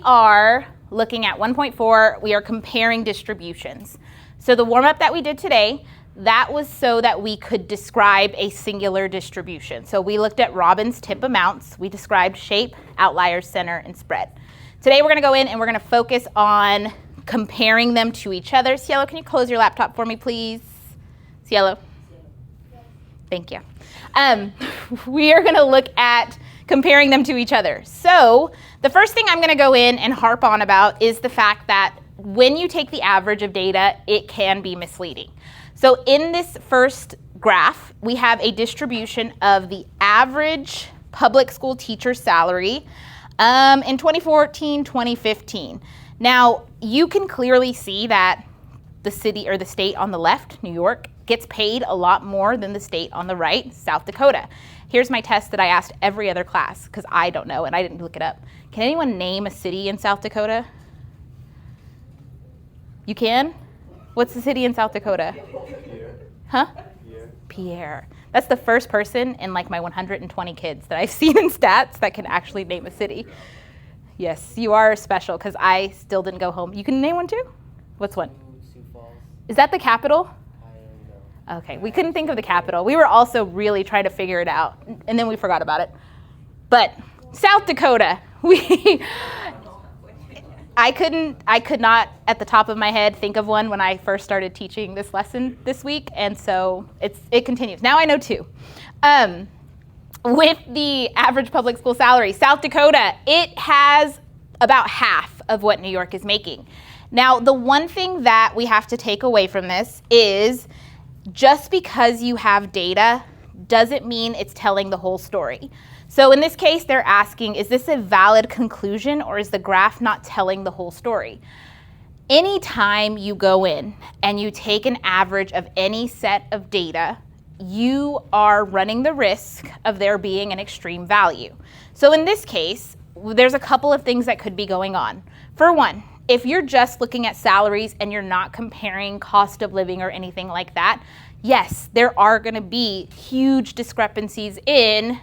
are looking at 1.4. We are comparing distributions. So the warm-up that we did today, that was so that we could describe a singular distribution. So we looked at Robin's tip amounts. We described shape, outliers, center, and spread. Today we're going to go in and we're going to focus on comparing them to each other. Cielo, can you close your laptop for me, please? Cielo? Thank you. We are going to look at comparing them to each other. So the first thing I'm going to go in and harp on about is the fact that when you take the average of data, it can be misleading. So in this first graph, we have a distribution of the average public school teacher salary in 2014, 2015. Now, you can clearly see that the city or the state on the left, New York, gets paid a lot more than the state on the right, South Dakota. Here's my test that I asked every other class because I don't know and I didn't look it up. Can anyone name a city in South Dakota? You can? What's the city in South Dakota? Pierre. Huh? Pierre. That's the first person in like my 120 kids that I've seen in stats that can actually name a city. Yes, you are special because I still didn't go home. You can name one too? What's one? Sioux Falls. Is that the capital? I don't know. Okay, we couldn't think of the capital. We were also really trying to figure it out, and then we forgot about it. But South Dakota, I could not at the top of my head think of one when I first started teaching this lesson this week, and so it continues. Now I know two. With the average public school salary, South Dakota, it has about half of what New York is making. Now, the one thing that we have to take away from this is just because you have data doesn't mean it's telling the whole story. So in this case, they're asking, is this a valid conclusion or is the graph not telling the whole story? Anytime you go in and you take an average of any set of data, you are running the risk of there being an extreme value. So in this case, there's a couple of things that could be going on. For one, if you're just looking at salaries and you're not comparing cost of living or anything like that, yes, there are going to be huge discrepancies in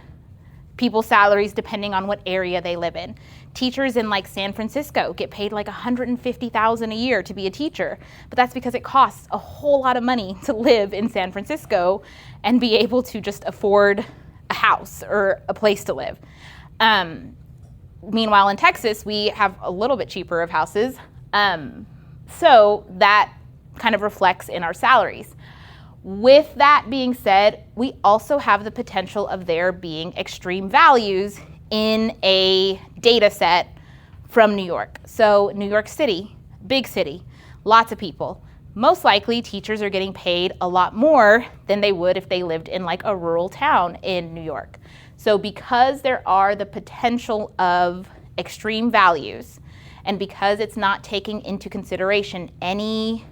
people's salaries depending on what area they live in. Teachers in like San Francisco get paid like $150,000 a year to be a teacher, but that's because it costs a whole lot of money to live in San Francisco and be able to just afford a house or a place to live. Meanwhile, in Texas, we have a little bit cheaper of houses, so that kind of reflects in our salaries. With that being said, we also have the potential of there being extreme values in a data set from New York. So New York City, big city, lots of people. Most likely teachers are getting paid a lot more than they would if they lived in like a rural town in New York. So because there are the potential of extreme values and because it's not taking into consideration any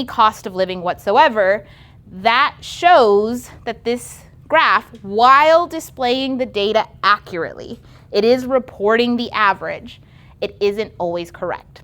cost of living whatsoever, that shows that this graph, while displaying the data accurately, it is reporting the average. It isn't always correct.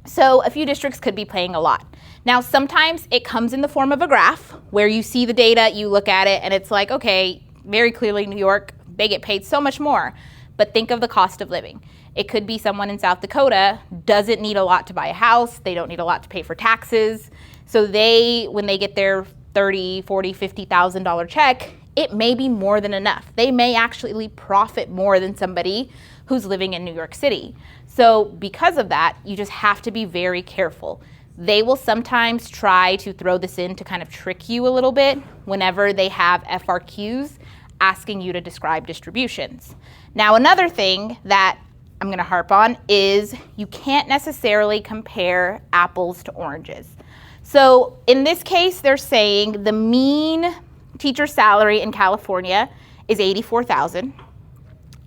So a few districts could be paying a lot. Now, sometimes it comes in the form of a graph where you see the data, you look at it, and it's like, okay, very clearly New York, they get paid so much more. But think of the cost of living. It could be someone in South Dakota doesn't need a lot to buy a house. They don't need a lot to pay for taxes. So when they get their $30,000, $40,000, $50,000 check, it may be more than enough. They may actually profit more than somebody who's living in New York City. So because of that, you just have to be very careful. They will sometimes try to throw this in to kind of trick you a little bit whenever they have FRQs asking you to describe distributions. Now, another thing that I'm going to harp on is you can't necessarily compare apples to oranges. So in this case, they're saying the mean teacher salary in California is $84,000,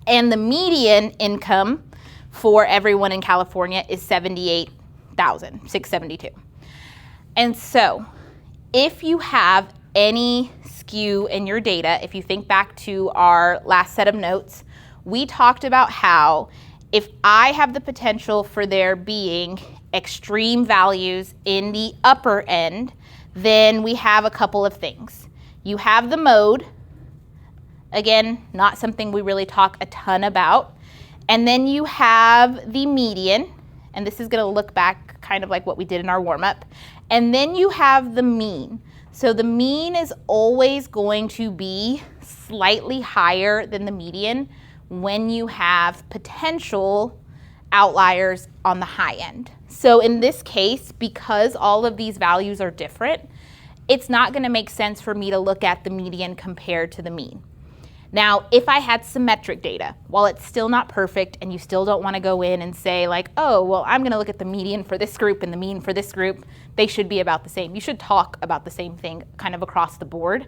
and the median income for everyone in California is $78,672. And so if you have any skew in your data, if you think back to our last set of notes, we talked about how if I have the potential for there being extreme values in the upper end, then we have a couple of things. You have the mode, again, not something we really talk a ton about. And then you have the median, and this is going to look back kind of like what we did in our warm-up. And then you have the mean. So the mean is always going to be slightly higher than the median when you have potential outliers on the high end. So in this case, because all of these values are different, it's not going to make sense for me to look at the median compared to the mean. Now, if I had symmetric data, while it's still not perfect and you still don't want to go in and say like, oh, well, I'm going to look at the median for this group and the mean for this group, they should be about the same. You should talk about the same thing kind of across the board,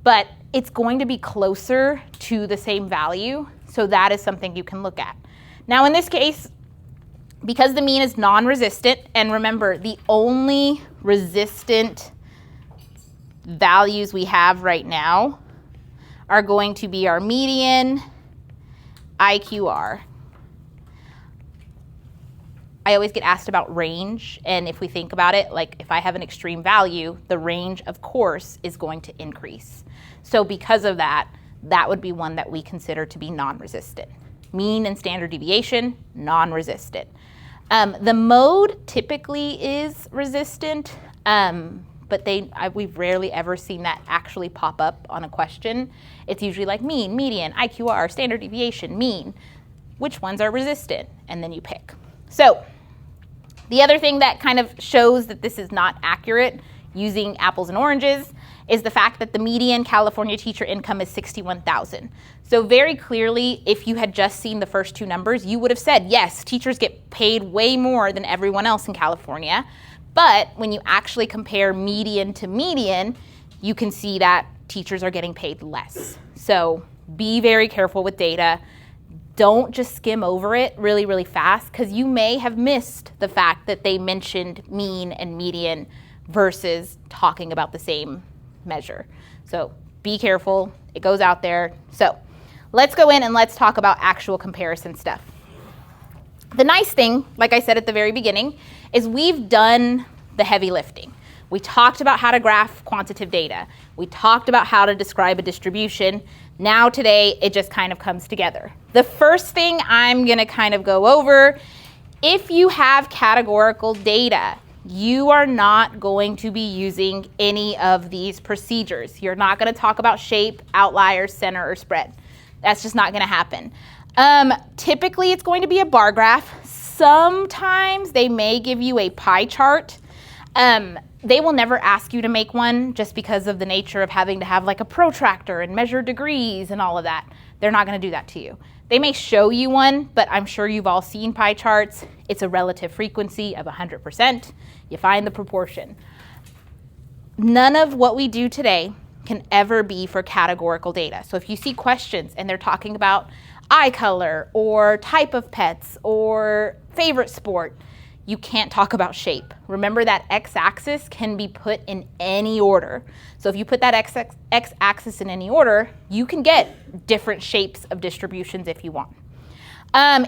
but it's going to be closer to the same value. So that is something you can look at. Now, in this case, because the mean is non-resistant, and remember, the only resistant values we have right now are going to be our median, IQR. I always get asked about range, and if we think about it, like if I have an extreme value, the range, of course, is going to increase. So because of that, that would be one that we consider to be non-resistant. Mean and standard deviation, non-resistant. The mode typically is resistant, but we've rarely ever seen that actually pop up on a question. It's usually like mean, median, IQR, standard deviation, mean. Which ones are resistant? And then you pick. So the other thing that kind of shows that this is not accurate using apples and oranges is the fact that the median California teacher income is $61,000. So very clearly, if you had just seen the first two numbers, you would have said, yes, teachers get paid way more than everyone else in California. But when you actually compare median to median, you can see that teachers are getting paid less. So be very careful with data. Don't just skim over it really, really fast, because you may have missed the fact that they mentioned mean and median versus talking about the same measure. So be careful. It goes out there. So let's go in and let's talk about actual comparison stuff. The nice thing, like I said at the very beginning, is we've done the heavy lifting. We talked about how to graph quantitative data. We talked about how to describe a distribution. Now today, it just kind of comes together. The first thing I'm going to kind of go over, if you have categorical data, you are not going to be using any of these procedures. You're not going to talk about shape, outliers, center, or spread. That's just not going to happen. Typically, it's going to be a bar graph. Sometimes they may give you a pie chart. They will never ask you to make one just because of the nature of having to have like a protractor and measure degrees and all of that. They're not going to do that to you. They may show you one, but I'm sure you've all seen pie charts. It's a relative frequency of 100%. You find the proportion. None of what we do today can ever be for categorical data. So if you see questions and they're talking about eye color or type of pets or favorite sport, you can't talk about shape. Remember that x-axis can be put in any order. So if you put that x-axis in any order, you can get different shapes of distributions if you want.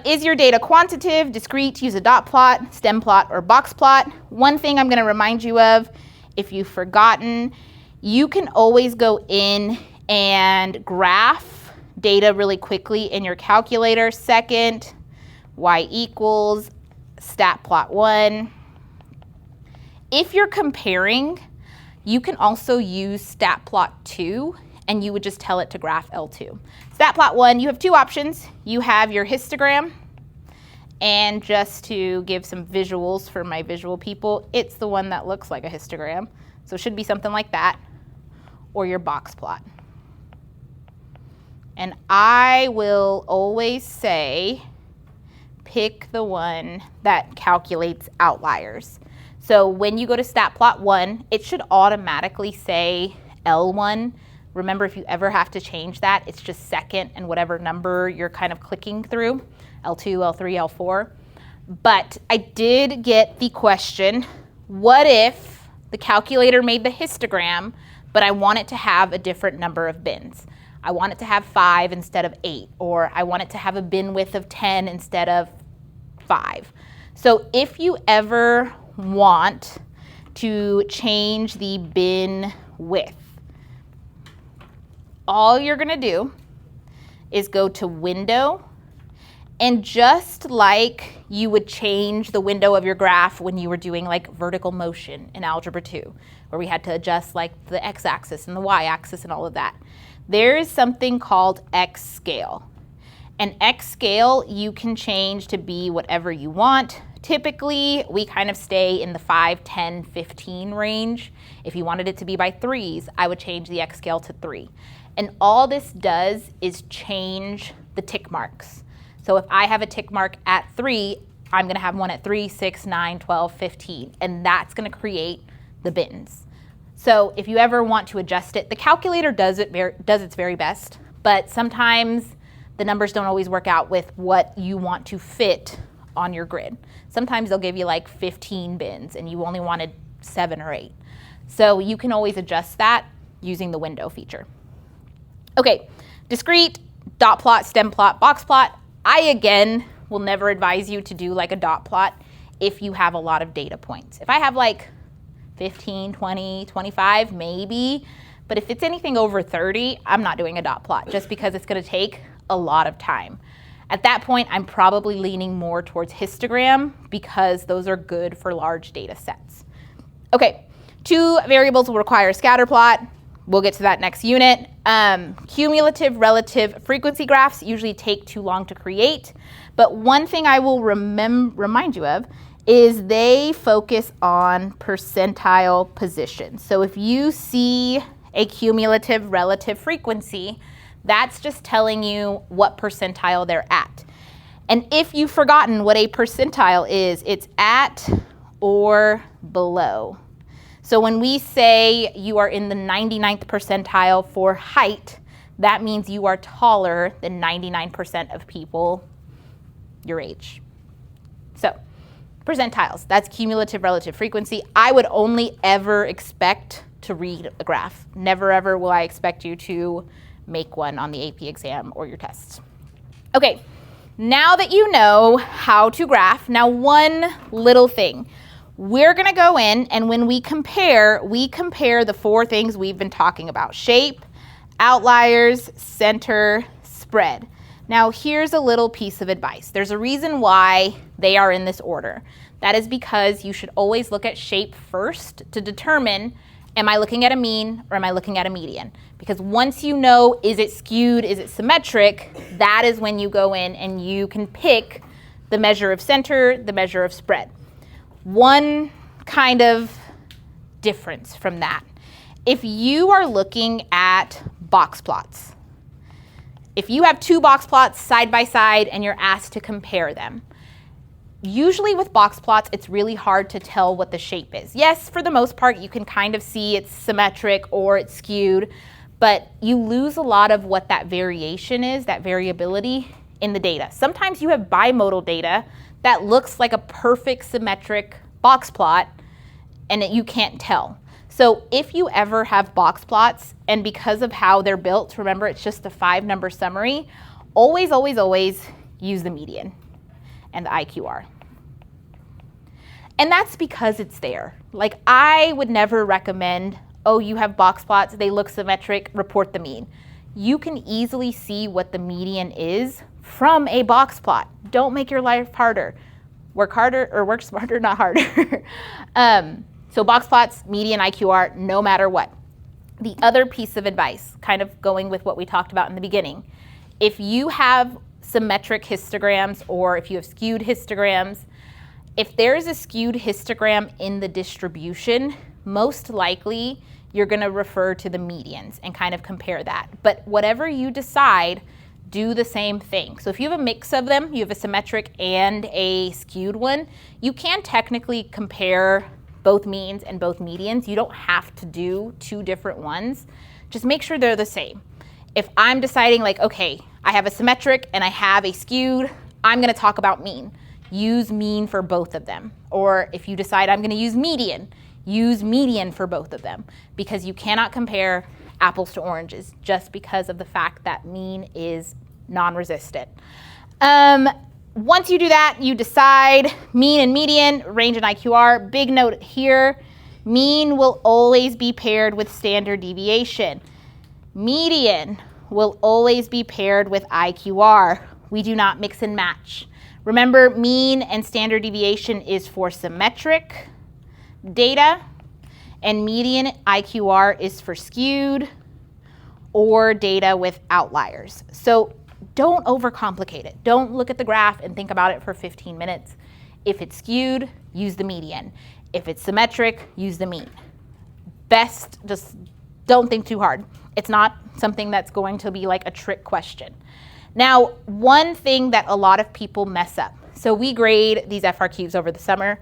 Is your data quantitative, discrete, use a dot plot, stem plot, or box plot? One thing I'm gonna remind you of, if you've forgotten, you can always go in and graph data really quickly in your calculator. Second, y equals stat plot 1. If you're comparing, you can also use stat plot 2, and you would just tell it to graph L2. Stat plot 1, you have two options. You have your histogram, and just to give some visuals for my visual people, it's the one that looks like a histogram. So it should be something like that, or your box plot. And I will always say, pick the one that calculates outliers. So when you go to stat plot 1, it should automatically say L1. Remember, if you ever have to change that, it's just second and whatever number you're kind of clicking through, L2, L3, L4. But I did get the question, what if the calculator made the histogram, but I want it to have a different number of bins? I want it to have 5 instead of 8, or I want it to have a bin width of 10 instead of 5. So if you ever want to change the bin width, all you're going to do is go to Window And just like you would change the window of your graph when you were doing like vertical motion in Algebra 2, where we had to adjust like the x-axis and the y-axis and all of that, there is something called x-scale. And x-scale you can change to be whatever you want. Typically, we kind of stay in the 5, 10, 15 range. If you wanted it to be by 3s, I would change the x-scale to 3. And all this does is change the tick marks. So if I have a tick mark at 3, I'm going to have one at 3, 6, 9, 12, 15, and that's going to create the bins. So if you ever want to adjust it, the calculator does its very best, but sometimes the numbers don't always work out with what you want to fit on your grid. Sometimes they'll give you like 15 bins and you only wanted 7 or 8. So you can always adjust that using the window feature. Okay, discrete, dot plot, stem plot, box plot. I, again, will never advise you to do like a dot plot if you have a lot of data points. If I have like 15, 20, 25, maybe, but if it's anything over 30, I'm not doing a dot plot just because it's going to take a lot of time. At that point, I'm probably leaning more towards histogram because those are good for large data sets. Okay, 2 variables will require a scatter plot. We'll get to that next unit. Cumulative relative frequency graphs usually take too long to create, but one thing I will remind you of is they focus on percentile position. So if you see a cumulative relative frequency, that's just telling you what percentile they're at. And if you've forgotten what a percentile is, it's at or below. So when we say you are in the 99th percentile for height, that means you are taller than 99% of people your age. So percentiles, that's cumulative relative frequency. I would only ever expect to read a graph. Never ever will I expect you to make one on the AP exam or your tests. Okay, now that you know how to graph, now one little thing. We're going to go in, and when we compare the 4 things we've been talking about: shape, outliers, center, spread. Now here's a little piece of advice. There's a reason why they are in this order. That is because you should always look at shape first to determine, am I looking at a mean or am I looking at a median? Because once you know, is it skewed, is it symmetric, that is when you go in and you can pick the measure of center, the measure of spread. One kind of difference from that. If you are looking at box plots, if you have 2 box plots side by side and you're asked to compare them, usually with box plots, it's really hard to tell what the shape is. Yes, for the most part, you can kind of see it's symmetric or it's skewed, but you lose a lot of what that variation is, that variability in the data. Sometimes you have bimodal data that looks like a perfect symmetric box plot and you can't tell. So if you ever have box plots, and because of how they're built, remember it's just a 5-number summary, always, always, always use the median and the IQR. And that's because it's there. Like, I would never recommend, oh, you have box plots, they look symmetric, report the mean. You can easily see what the median is from a box plot. Don't make your life harder. Work harder, or work smarter, not harder. So box plots, median, IQR, no matter what. The other piece of advice, kind of going with what we talked about in the beginning, if you have symmetric histograms or if you have skewed histograms, if there's a skewed histogram in the distribution, most likely you're going to refer to the medians and kind of compare that. But whatever you decide, do the same thing. So if you have a mix of them, you have a symmetric and a skewed one, you can technically compare both means and both medians. You don't have to do 2 different ones. Just make sure they're the same. If I'm deciding like, okay, I have a symmetric and I have a skewed, I'm going to talk about mean. Use mean for both of them. Or if you decide I'm going to use median for both of them, because you cannot compare apples to oranges just because of the fact that mean is non-resistant. Once you do that, you decide mean and median, range and IQR. Big note here, mean will always be paired with standard deviation. Median will always be paired with IQR. We do not mix and match. Remember, mean and standard deviation is for symmetric data, and median IQR is for skewed or data with outliers. So don't overcomplicate it. Don't look at the graph and think about it for 15 minutes. If it's skewed, use the median. If it's symmetric, use the mean. Best, just don't think too hard. It's not something that's going to be like a trick question. Now, one thing that a lot of people mess up. So we grade these FRQs over the summer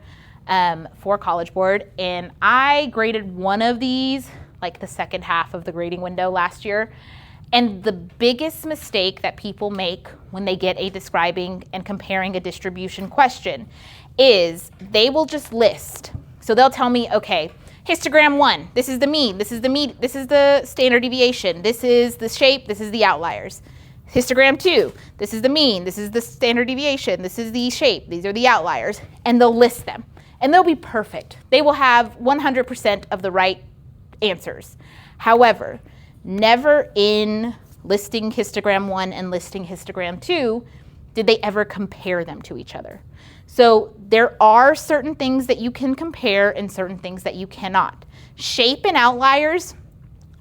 for College Board, and I graded one of these like the second half of the grading window last year. And the biggest mistake that people make when they get a describing and comparing a distribution question is they will just list. So they'll tell me, okay, histogram 1, this is the mean, this is the standard deviation, this is the shape, this is the outliers. Histogram 2, this is the mean, this is the standard deviation, this is the shape, these are the outliers, and they'll list them. And they'll be perfect. They will have 100% of the right answers. However, never in listing histogram 1 and listing histogram 2 did they ever compare them to each other. So there are certain things that you can compare and certain things that you cannot. Shape and outliers,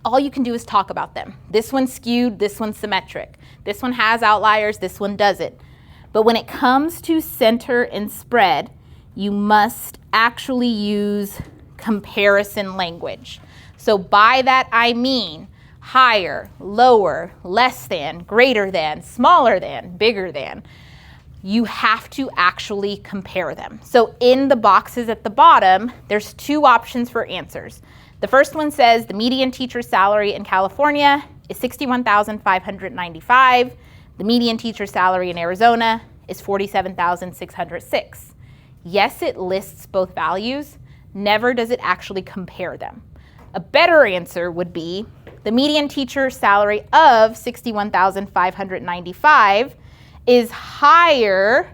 all you can do is talk about them. This one's skewed, this one's symmetric. This one has outliers, this one doesn't. But when it comes to center and spread, you must actually use comparison language. So by that I mean higher, lower, less than, greater than, smaller than, bigger than. You have to actually compare them. So in the boxes at the bottom, there's two options for answers. The first one says the median teacher salary in California is $61,595. The median teacher salary in Arizona is $47,606. Yes, it lists both values. Never does it actually compare them. A better answer would be the median teacher salary of $61,595 is higher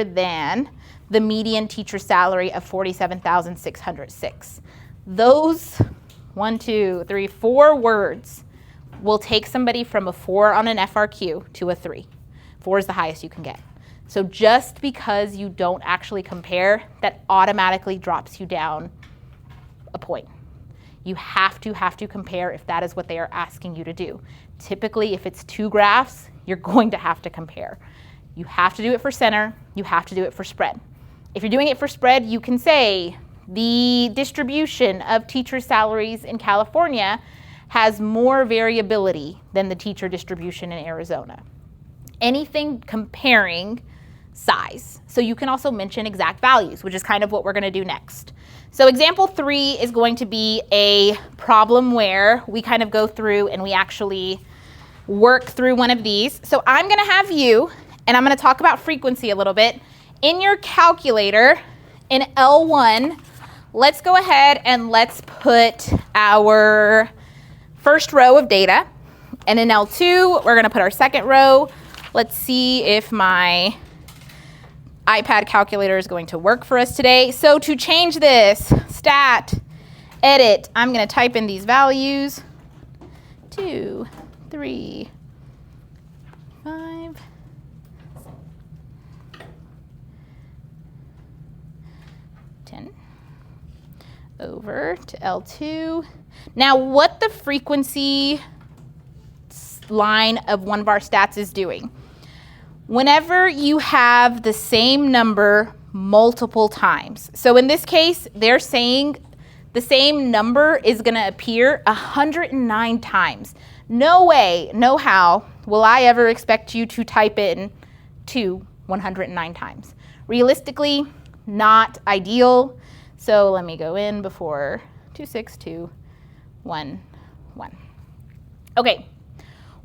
than the median teacher salary of $47,606. Those 4 words will take somebody from a 4 on an FRQ to a 3. 4 is the highest you can get. So just because you don't actually compare, that automatically drops you down a point. You have to compare if that is what they are asking you to do. Typically, if it's 2 graphs, you're going to have to compare. You have to do it for center, you have to do it for spread. If you're doing it for spread, you can say the distribution of teacher salaries in California has more variability than the teacher distribution in Arizona. Anything comparing size. So you can also mention exact values, which is kind of what we're going to do next. So example 3 is going to be a problem where we kind of go through and we actually work through one of these. So I'm going to have you, and I'm going to talk about frequency a little bit. In your calculator, in L1, let's go ahead and let's put our first row of data. And in L2, we're going to put our second row. Let's see if my iPad calculator is going to work for us today. So to change this, stat, edit, I'm going to type in these values. 2, 3, 5, 10, over to L2. Now what the frequency line of one of our stats is doing, whenever you have the same number multiple times. So in this case, they're saying the same number is going to appear 109 times. No way, no how will I ever expect you to type in 2 109 times. Realistically, not ideal. So let me go in before 26211. Okay,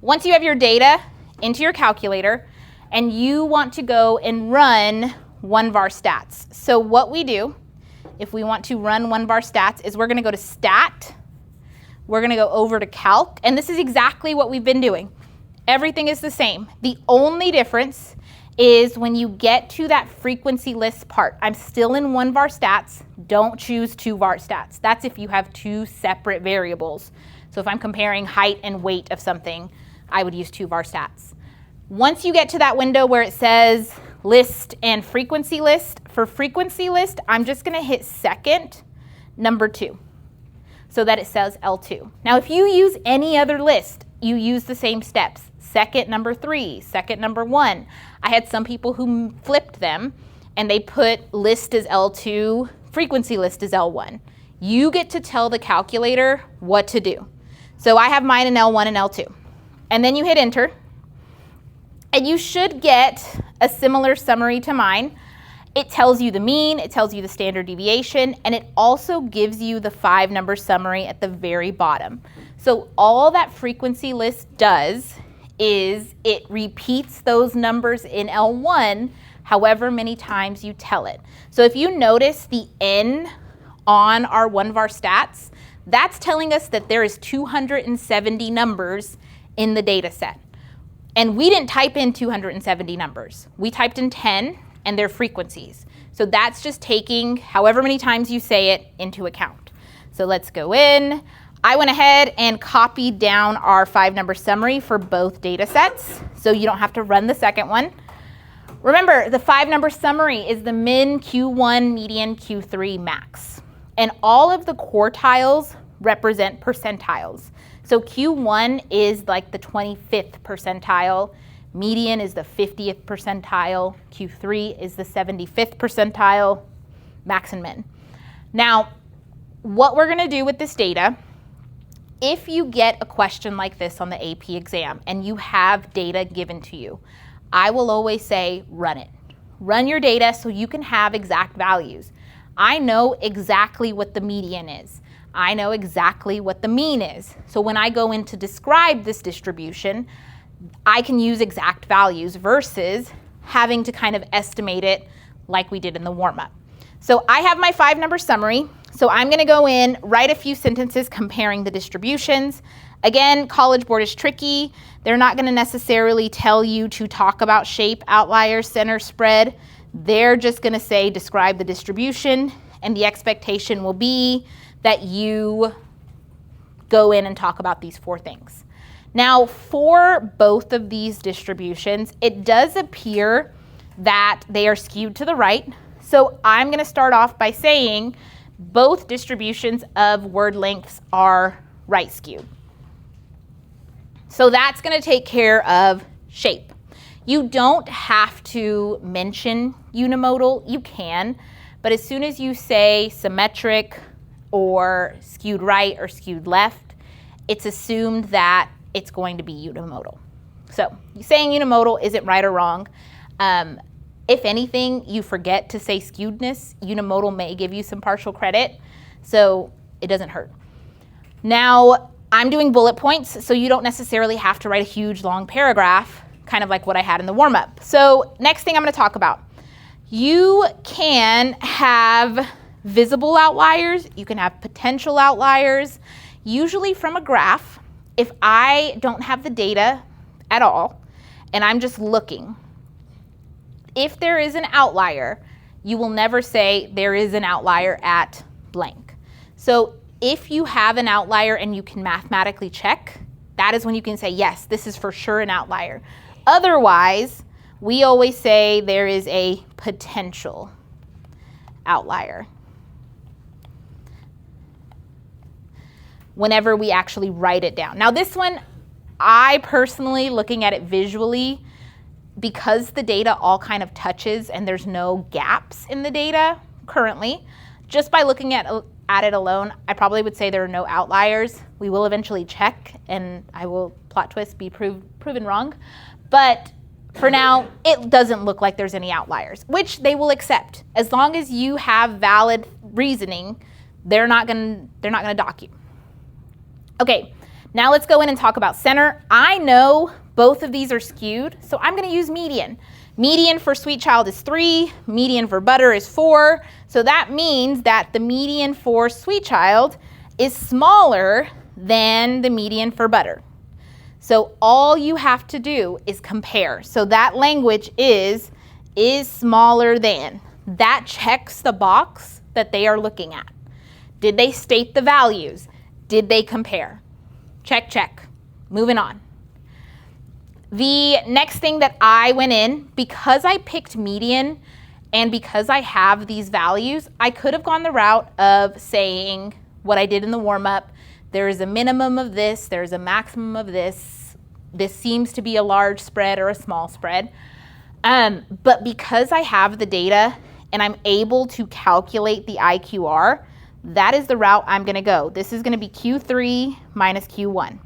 once you have your data into your calculator and you want to go and run one of our stats. So what we do, if we want to run one of our stats, is we're going to go to stat. We're going to go over to calc, and this is exactly what we've been doing. Everything is the same. The only difference is when you get to that frequency list part. I'm still in one var stats. Don't choose 2 var stats. That's if you have 2 separate variables. So if I'm comparing height and weight of something, I would use 2 var stats. Once you get to that window where it says list and frequency list, for frequency list, I'm just going to hit second, number 2, so that it says L2. Now, if you use any other list, you use the same steps. Second, number 3, second, number 1. I had some people who flipped them and they put list as L2, frequency list as L1. You get to tell the calculator what to do. So I have mine in L1 and L2. And then you hit enter. And you should get a similar summary to mine. It tells you the mean, it tells you the standard deviation, and it also gives you the 5-number summary at the very bottom. So all that frequency list does is it repeats those numbers in L1 however many times you tell it. So if you notice the N on one of our stats, that's telling us that there is 270 numbers in the data set. And we didn't type in 270 numbers. We typed in 10 and their frequencies. So that's just taking however many times you say it into account. So let's go in. I went ahead and copied down our 5-number summary for both data sets, so you don't have to run the second one. Remember, the 5-number summary is the min, Q1, median, Q3, max. And all of the quartiles represent percentiles. So Q1 is like the 25th percentile, median is the 50th percentile, Q3 is the 75th percentile, max and min. Now, what we're gonna do with this data, if you get a question like this on the AP exam and you have data given to you, I will always say run it. Run your data so you can have exact values. I know exactly what the median is. I know exactly what the mean is. So when I go in to describe this distribution, I can use exact values versus having to kind of estimate it like we did in the warm-up. So I have my 5-number summary. So I'm going to go in, write a few sentences comparing the distributions. Again, College Board is tricky. They're not going to necessarily tell you to talk about shape, outlier, center, spread. They're just going to say describe the distribution, and the expectation will be that you go in and talk about these 4 things. Now, for both of these distributions, it does appear that they are skewed to the right. So I'm going to start off by saying both distributions of word lengths are right skewed. So that's going to take care of shape. You don't have to mention unimodal. You can, but as soon as you say symmetric or skewed right or skewed left, it's assumed that it's going to be unimodal. So saying unimodal isn't right or wrong. If anything, you forget to say skewedness, unimodal may give you some partial credit, so it doesn't hurt. Now, I'm doing bullet points, so you don't necessarily have to write a huge long paragraph, kind of like what I had in the warm-up. So next thing I'm going to talk about. You can have visible outliers, you can have potential outliers, usually from a graph. If I don't have the data at all, and I'm just looking, if there is an outlier, you will never say there is an outlier at blank. So if you have an outlier and you can mathematically check, that is when you can say, yes, this is for sure an outlier. Otherwise, we always say there is a potential outlier whenever we actually write it down. Now this one, I personally, looking at it visually, because the data all kind of touches and there's no gaps in the data currently, just by looking at it alone, I probably would say there are no outliers. We will eventually check, and I will, plot twist, be proven wrong. But for now, it doesn't look like there's any outliers, which they will accept. As long as you have valid reasoning, they're not gonna dock you. Okay, now let's go in and talk about center. I know both of these are skewed, so I'm going to use median. Median for Sweet Child is 3, median for Butter is 4, so that means that the median for Sweet Child is smaller than the median for Butter. So all you have to do is compare. So that language is smaller than. That checks the box that they are looking at. Did they state the values? Did they compare? Check, check. Moving on. The next thing that I went in, because I picked median and because I have these values, I could have gone the route of saying what I did in the warm-up. There is a minimum of this, there's a maximum of this. This seems to be a large spread or a small spread. But because I have the data and I'm able to calculate the IQR, that is the route I'm going to go. This is going to be Q3 minus Q1.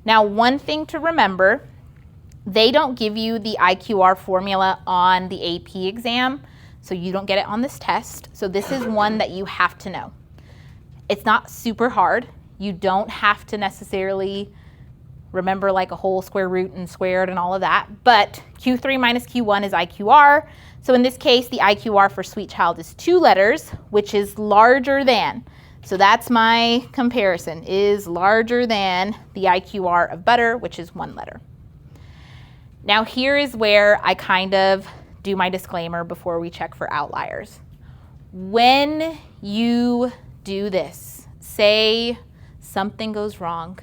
Now, one thing to remember, they don't give you the IQR formula on the AP exam, so you don't get it on this test. So this is one that you have to know. It's not super hard. You don't have to necessarily remember like a whole square root and squared and all of that, but Q3 minus Q1 is IQR. So in this case, the IQR for Sweet Child is 2 letters, which is larger than. So that's my comparison, is larger than the IQR of butter, which is 1 letter. Now here is where I kind of do my disclaimer before we check for outliers. When you do this, say something goes wrong,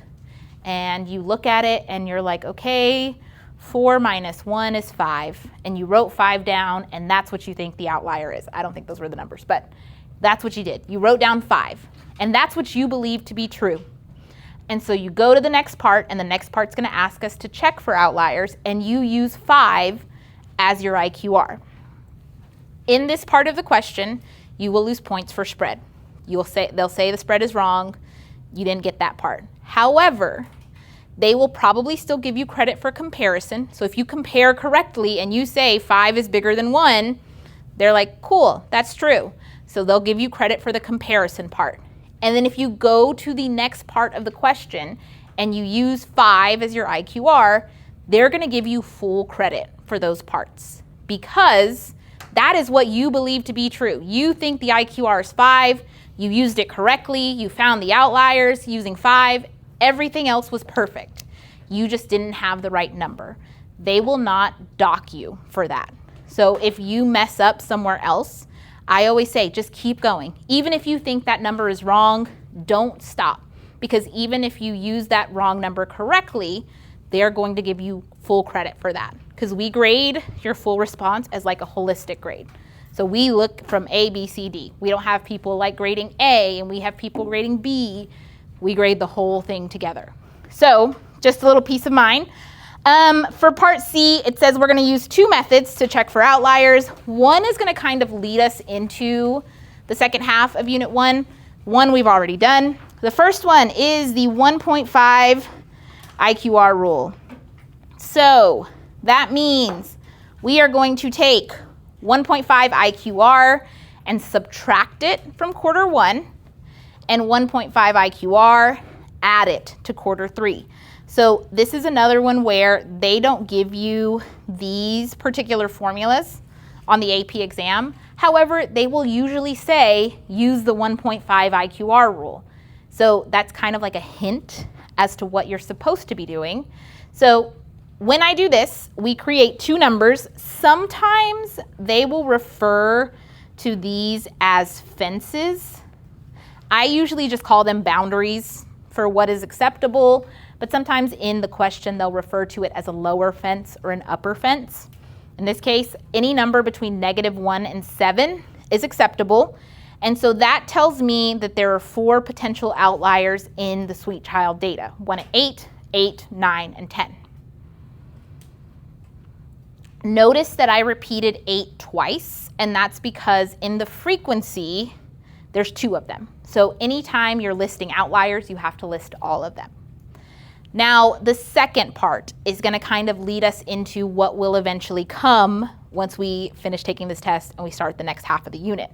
and you look at it and you're like, okay, 4 minus 1 is 5. And you wrote 5 down, and that's what you think the outlier is. I don't think those were the numbers, but that's what you did. You wrote down 5, and that's what you believe to be true. And so you go to the next part, and the next part's going to ask us to check for outliers, and you use 5 as your IQR. In this part of the question, you will lose points for spread. They'll say the spread is wrong. You didn't get that part. However, they will probably still give you credit for comparison. So if you compare correctly and you say 5 is bigger than 1, they're like, cool, that's true. So they'll give you credit for the comparison part. And then if you go to the next part of the question and you use 5 as your IQR, they're going to give you full credit for those parts because that is what you believe to be true. You think the IQR is 5, you used it correctly, you found the outliers using 5, everything else was perfect. You just didn't have the right number. They will not dock you for that. So if you mess up somewhere else, I always say just keep going. Even if you think that number is wrong, don't stop. Because even if you use that wrong number correctly, they're going to give you full credit for that. Because we grade your full response as like a holistic grade. So we look from A, B, C, D. We don't have people like grading A and we have people grading B. We grade the whole thing together. So just a little peace of mind. For part C, it says we're going to use 2 methods to check for outliers. One is going to kind of lead us into the second half of Unit 1. One we've already done. The first one is the 1.5 IQR rule. So that means we are going to take 1.5 IQR and subtract it from quarter 1, and 1.5 IQR, add it to quarter 3. So this is another one where they don't give you these particular formulas on the AP exam. However, they will usually say use the 1.5 IQR rule. So that's kind of like a hint as to what you're supposed to be doing. So when I do this, we create 2 numbers. Sometimes they will refer to these as fences. I usually just call them boundaries for what is acceptable, but sometimes in the question they'll refer to it as a lower fence or an upper fence. In this case, any number between -1 and 7 is acceptable. And so that tells me that there are 4 potential outliers in the Sweet Child data, 1 at 8, 8, 9, and 10. Notice that I repeated 8 twice, and that's because in the frequency, there's 2 of them. So anytime you're listing outliers, you have to list all of them. Now, the second part is going to kind of lead us into what will eventually come once we finish taking this test and we start the next half of the unit.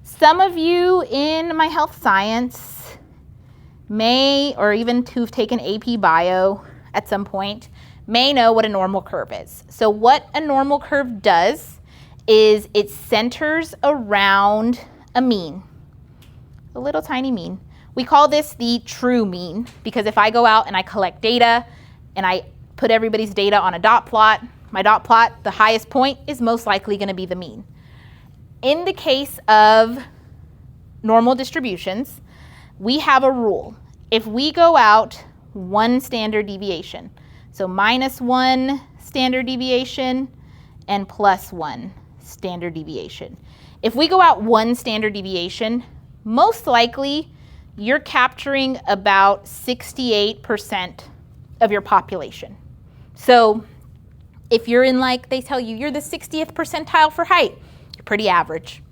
Some of you in my health science may, or even who've taken AP Bio at some point, may know what a normal curve is. So what a normal curve does is it centers around a mean, a little tiny mean. We call this the true mean because if I go out and I collect data and I put everybody's data on a dot plot, my dot plot, the highest point is most likely going to be the mean. In the case of normal distributions, we have a rule. If we go out 1 standard deviation, So -1 standard deviation and +1 standard deviation. If we go out 1 standard deviation, most likely you're capturing about 68% of your population. So if you're in, like, they tell you you're the 60th percentile for height, you're pretty average.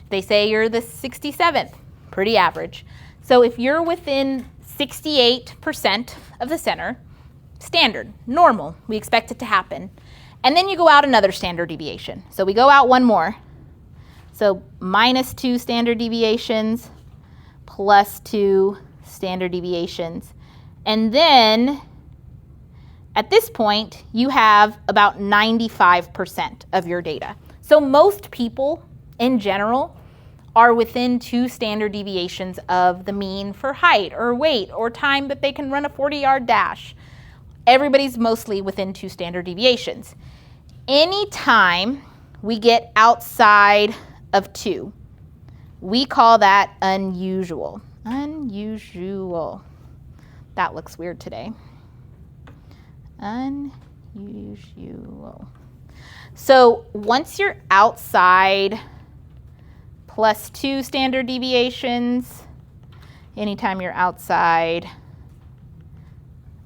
They say you're the 67th, pretty average. So if you're within 68% of the center, standard, normal, we expect it to happen. And then you go out another standard deviation. So we go out one more. So -2 standard deviations, +2 standard deviations. And then at this point, you have about 95% of your data. So most people in general are within 2 standard deviations of the mean for height or weight or time that they can run a 40-yard dash. Everybody's mostly within 2 standard deviations. Anytime we get outside of 2, we call that unusual. Unusual. That looks weird today. Unusual. So once you're outside +2 standard deviations, anytime you're outside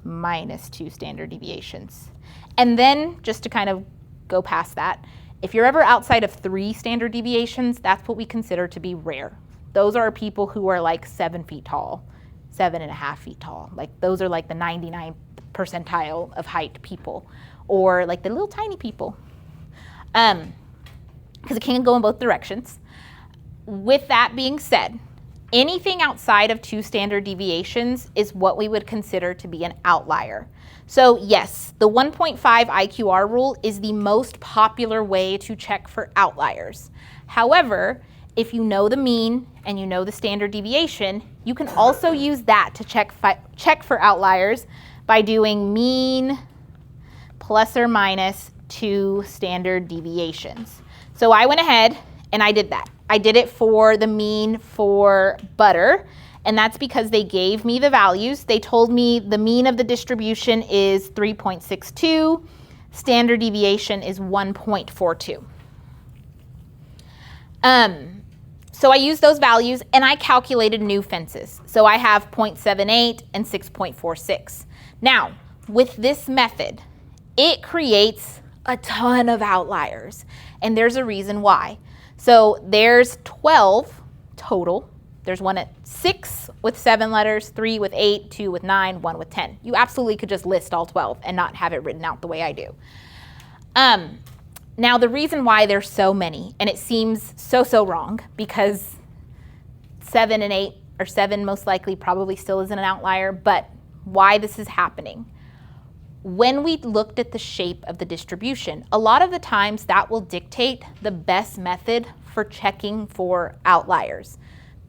-2 standard deviations. And then just to kind of go past that, if you're ever outside of 3 standard deviations, that's what we consider to be rare. Those are people who are like 7 feet tall, 7.5 feet tall. Like those are like the 99th percentile of height people, or like the little tiny people. Because it can go in both directions. With that being said, anything outside of 2 standard deviations is what we would consider to be an outlier. So yes, the 1.5 IQR rule is the most popular way to check for outliers. However, if you know the mean and you know the standard deviation, you can also use that to check for outliers by doing mean ±2 standard deviations. So I went ahead and I did that. I did it for the mean for butter, and that's because they gave me the values. They told me the mean of the distribution is 3.62, standard deviation is 1.42. So I used those values and I calculated new fences. So I have 0.78 and 6.46. Now, with this method, it creates a ton of outliers, and there's a reason why. So there's 12 total. There's one at 6 with 7 letters, 3 with 8, 2 with 9, 1 with 10. You absolutely could just list all 12 and not have it written out the way I do. Now the reason why there's so many, and it seems so wrong, because 7 and 8, or 7 most likely probably still isn't an outlier, but why this is happening. When we looked at the shape of the distribution, a lot of the times that will dictate the best method for checking for outliers.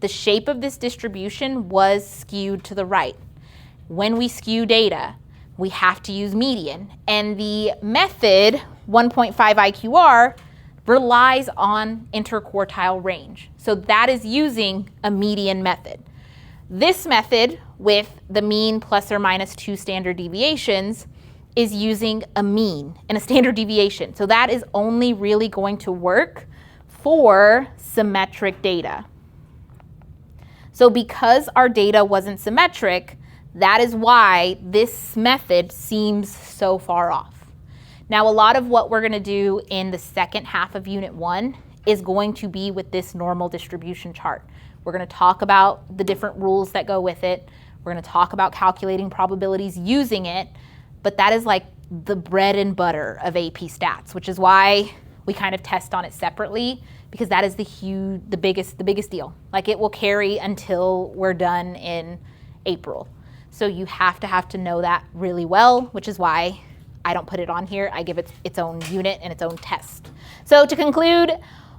The shape of this distribution was skewed to the right. When we skew data, we have to use median, and the method 1.5 IQR relies on interquartile range. So that is using a median method. This method with the mean ±2 standard deviations is using a mean and a standard deviation. So that is only really going to work for symmetric data. So because our data wasn't symmetric, that is why this method seems so far off. Now, a lot of what we're going to do in the second half of Unit 1 is going to be with this normal distribution chart. We're going to talk about the different rules that go with it. We're going to talk about calculating probabilities using it, but that is like the bread and butter of AP Stats, which is why we kind of test on it separately, because that is the biggest deal. Like, it will carry until we're done in April. So you have to know that really well, which is why I don't put it on here. I give it its own unit and its own test. So to conclude,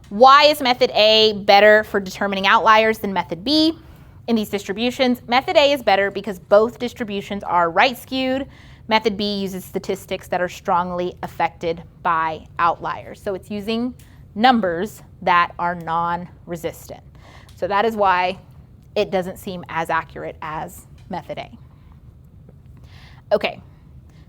why is method A better for determining outliers than method B in these distributions? Method A is better because both distributions are right skewed. Method B uses statistics that are strongly affected by outliers. So it's using numbers that are non-resistant. So that is why it doesn't seem as accurate as method A. Okay,